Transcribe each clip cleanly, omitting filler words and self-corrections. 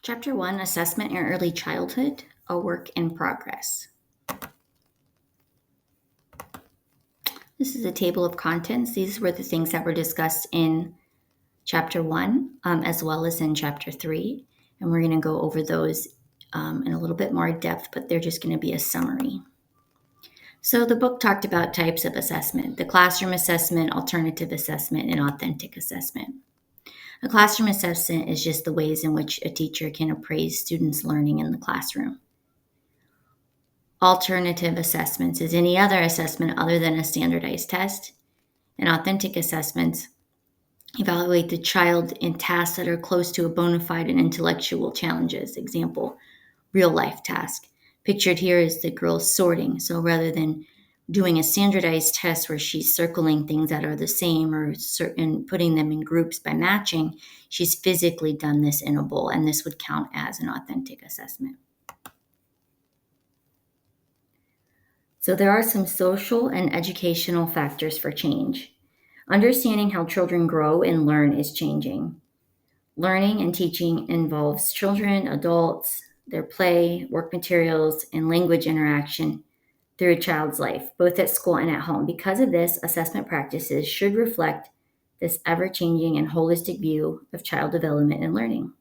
Chapter 1, Assessment in Early Childhood, a Work in Progress. This is a table of contents. These were the things that were discussed in Chapter 1 as well as in Chapter 3. And we're going to go over those in a little bit more depth, but they're just going to be a summary. So the book talked about types of assessment: the classroom assessment, alternative assessment, and authentic assessment. A classroom assessment is just the ways in which a teacher can appraise students' learning in the classroom. Alternative assessments is any other assessment other than a standardized test. And authentic assessments evaluate the child in tasks that are close to a bona fide and intellectual challenges. Example, real life task. Pictured here is the girl sorting. So rather than doing a standardized test where she's circling things that are the same or certain putting them in groups by matching, she's physically done this in a bowl, and this would count as an authentic assessment. So there are some social and educational factors for change. Understanding how children grow and learn is changing. Learning and teaching involves children, adults, their play, work materials, and language interaction through a child's life, both at school and at home. Because of this, assessment practices should reflect this ever-changing and holistic view of child development and learning.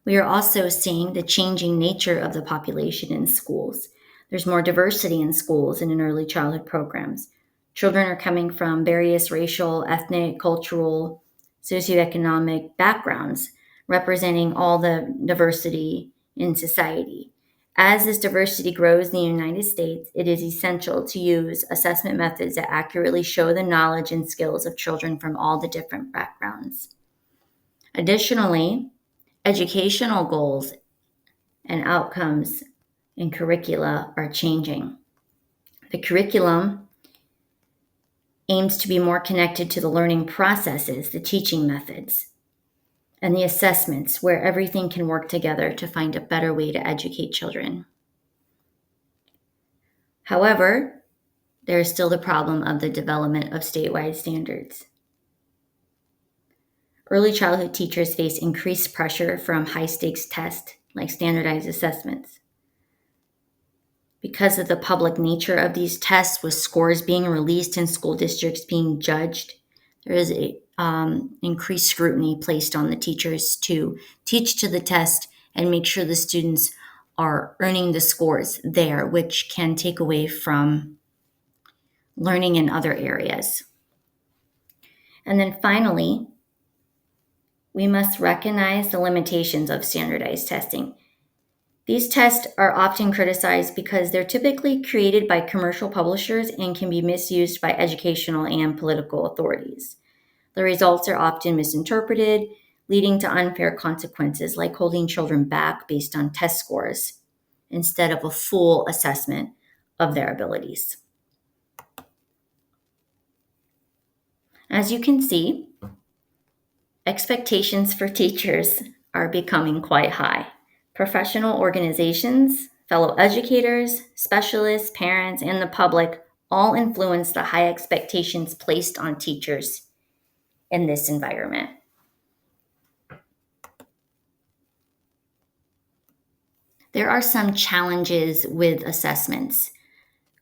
We are also seeing the changing nature of the population in schools. There's more diversity in schools and in early childhood programs. Children are coming from various racial, ethnic, cultural, socioeconomic backgrounds, representing all the diversity in society. As this diversity grows in the United States, it is essential to use assessment methods that accurately show the knowledge and skills of children from all the different backgrounds. Additionally, educational goals and outcomes in curricula are changing. The curriculum aims to be more connected to the learning processes, the teaching methods, and the assessments, where everything can work together to find a better way to educate children. However, there is still the problem of the development of statewide standards. Early childhood teachers face increased pressure from high-stakes tests like standardized assessments. Because of the public nature of these tests, with scores being released and school districts being judged, there is a increased scrutiny placed on the teachers to teach to the test and make sure the students are earning the scores there, which can take away from learning in other areas. And then finally, we must recognize the limitations of standardized testing. These tests are often criticized because they're typically created by commercial publishers and can be misused by educational and political authorities. The results are often misinterpreted, leading to unfair consequences like holding children back based on test scores instead of a full assessment of their abilities. As you can see, expectations for teachers are becoming quite high. Professional organizations, fellow educators, specialists, parents, and the public all influence the high expectations placed on teachers in this environment. There are some challenges with assessments: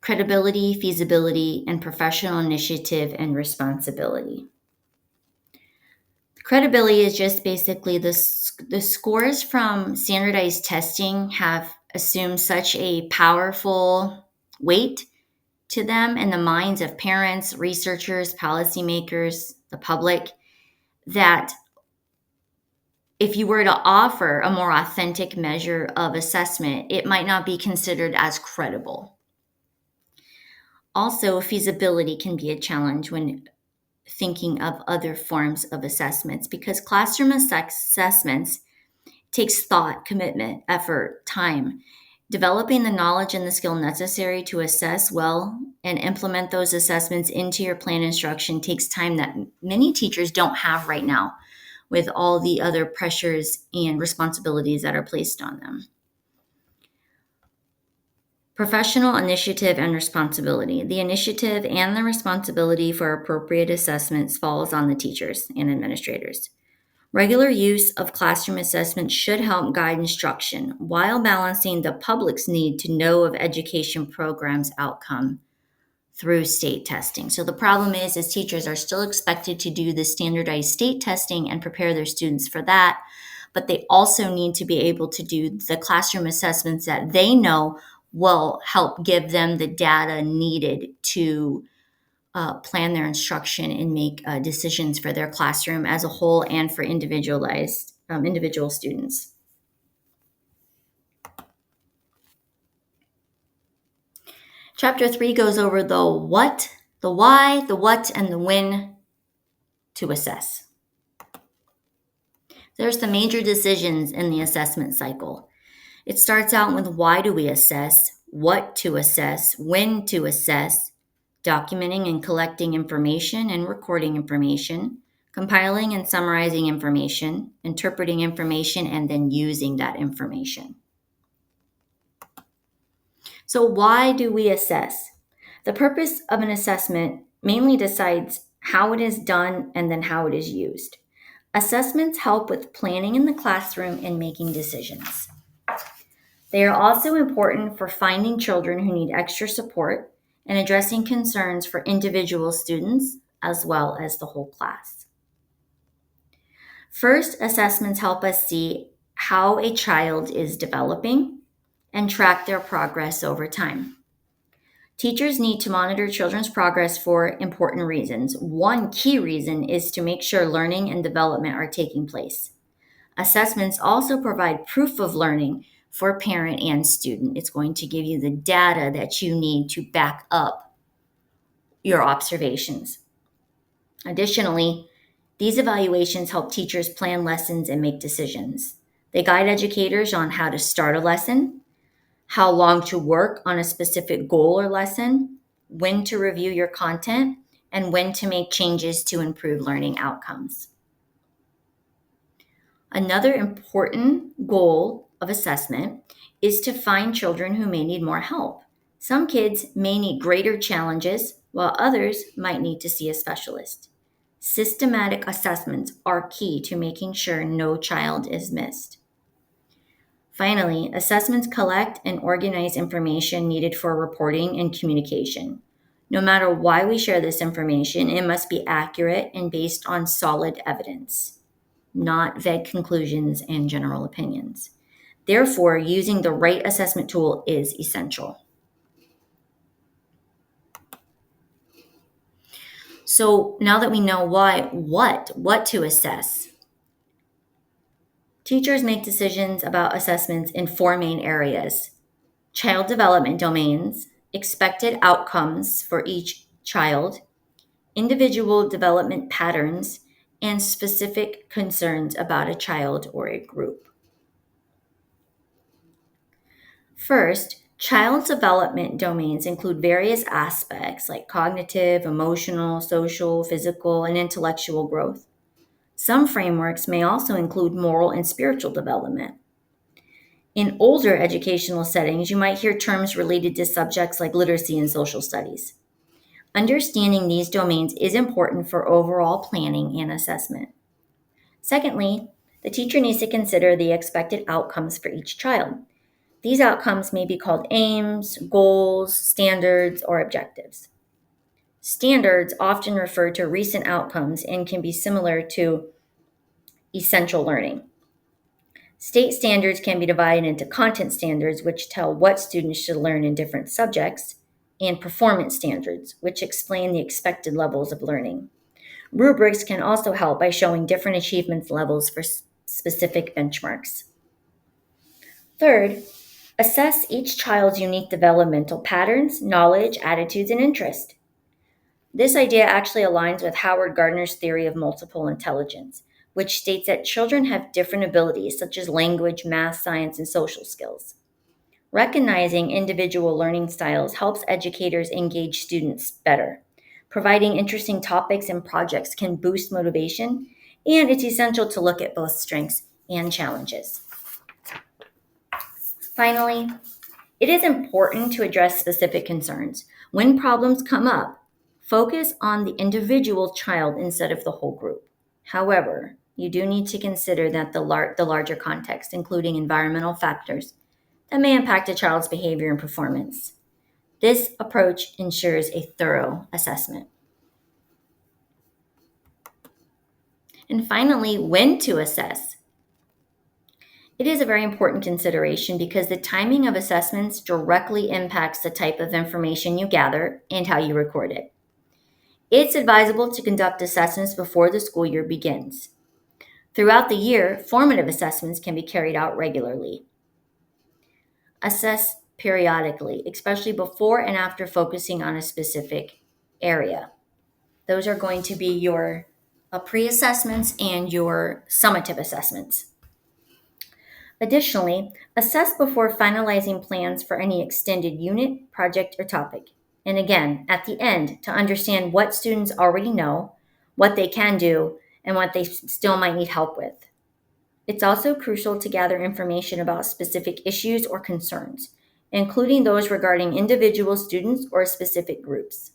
credibility, feasibility, and professional initiative and responsibility. Credibility is just basically the scores from standardized testing have assumed such a powerful weight to them in the minds of parents, researchers, policymakers, the public, that if you were to offer a more authentic measure of assessment, it might not be considered as credible. Also, feasibility can be a challenge when thinking of other forms of assessments, because classroom assessments takes thought, commitment, effort, time. Developing the knowledge and the skill necessary to assess well and implement those assessments into your plan instruction takes time that many teachers don't have right now, with all the other pressures and responsibilities that are placed on them. Professional initiative and responsibility. The initiative and the responsibility for appropriate assessments falls on the teachers and administrators. Regular use of classroom assessment should help guide instruction while balancing the public's need to know of education programs' outcome through state testing. So the problem is teachers are still expected to do the standardized state testing and prepare their students for that, but they also need to be able to do the classroom assessments that they know will help give them the data needed to plan their instruction and make decisions for their classroom as a whole and for individual students. Chapter 3 goes over the what, the why, the what, and the when to assess. There's the major decisions in the assessment cycle. It starts out with why do we assess, what to assess, when to assess, documenting and collecting information and recording information, compiling and summarizing information, interpreting information, and then using that information. So, why do we assess? The purpose of an assessment mainly decides how it is done and then how it is used. Assessments help with planning in the classroom and making decisions. They are also important for finding children who need extra support and addressing concerns for individual students as well as the whole class. First, assessments help us see how a child is developing and track their progress over time. Teachers need to monitor children's progress for important reasons. One key reason is to make sure learning and development are taking place. Assessments also provide proof of learning for parent and student. It's going to give you the data that you need to back up your observations. Additionally, these evaluations help teachers plan lessons and make decisions. They guide educators on how to start a lesson, how long to work on a specific goal or lesson, when to review your content, and when to make changes to improve learning outcomes. Another important goal of assessment is to find children who may need more help. Some kids may need greater challenges, while others might need to see a specialist. Systematic assessments are key to making sure no child is missed. Finally, assessments collect and organize information needed for reporting and communication. No matter why we share this information, it must be accurate and based on solid evidence, not vague conclusions and general opinions. Therefore, using the right assessment tool is essential. So now that we know what to assess, teachers make decisions about assessments in four main areas: child development domains, expected outcomes for each child, individual development patterns, and specific concerns about a child or a group. First, child development domains include various aspects like cognitive, emotional, social, physical, and intellectual growth. Some frameworks may also include moral and spiritual development. In older educational settings, you might hear terms related to subjects like literacy and social studies. Understanding these domains is important for overall planning and assessment. Secondly, the teacher needs to consider the expected outcomes for each child. These outcomes may be called aims, goals, standards, or objectives. Standards often refer to recent outcomes and can be similar to essential learning. State standards can be divided into content standards, which tell what students should learn in different subjects, and performance standards, which explain the expected levels of learning. Rubrics can also help by showing different achievement levels for specific benchmarks. Third, assess each child's unique developmental patterns, knowledge, attitudes, and interest. This idea actually aligns with Howard Gardner's theory of multiple intelligence, which states that children have different abilities such as language, math, science, and social skills. Recognizing individual learning styles helps educators engage students better. Providing interesting topics and projects can boost motivation, and it's essential to look at both strengths and challenges. Finally, it is important to address specific concerns. When problems come up, focus on the individual child instead of the whole group. However, you do need to consider that the larger context, including environmental factors that may impact a child's behavior and performance. This approach ensures a thorough assessment. And finally, when to assess. It is a very important consideration because the timing of assessments directly impacts the type of information you gather and how you record it. It's advisable to conduct assessments before the school year begins. Throughout the year, formative assessments can be carried out regularly. Assess periodically, especially before and after focusing on a specific area. Those are going to be your pre assessments and your summative assessments. Additionally, assess before finalizing plans for any extended unit, project, or topic. And again, at the end, to understand what students already know, what they can do, and what they still might need help with. It's also crucial to gather information about specific issues or concerns, including those regarding individual students or specific groups.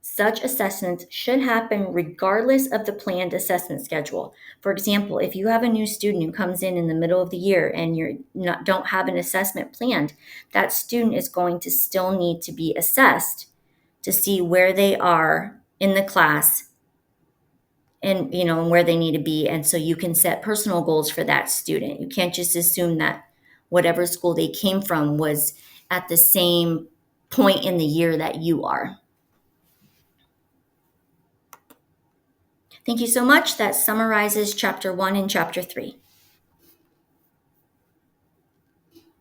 Such assessments should happen regardless of the planned assessment schedule. For example, if you have a new student who comes in the middle of the year and don't have an assessment planned, that student is going to still need to be assessed to see where they are in the class and where they need to be, and so you can set personal goals for that student. You can't just assume that whatever school they came from was at the same point in the year that you are. Thank you so much. That summarizes chapter 1 and chapter 3.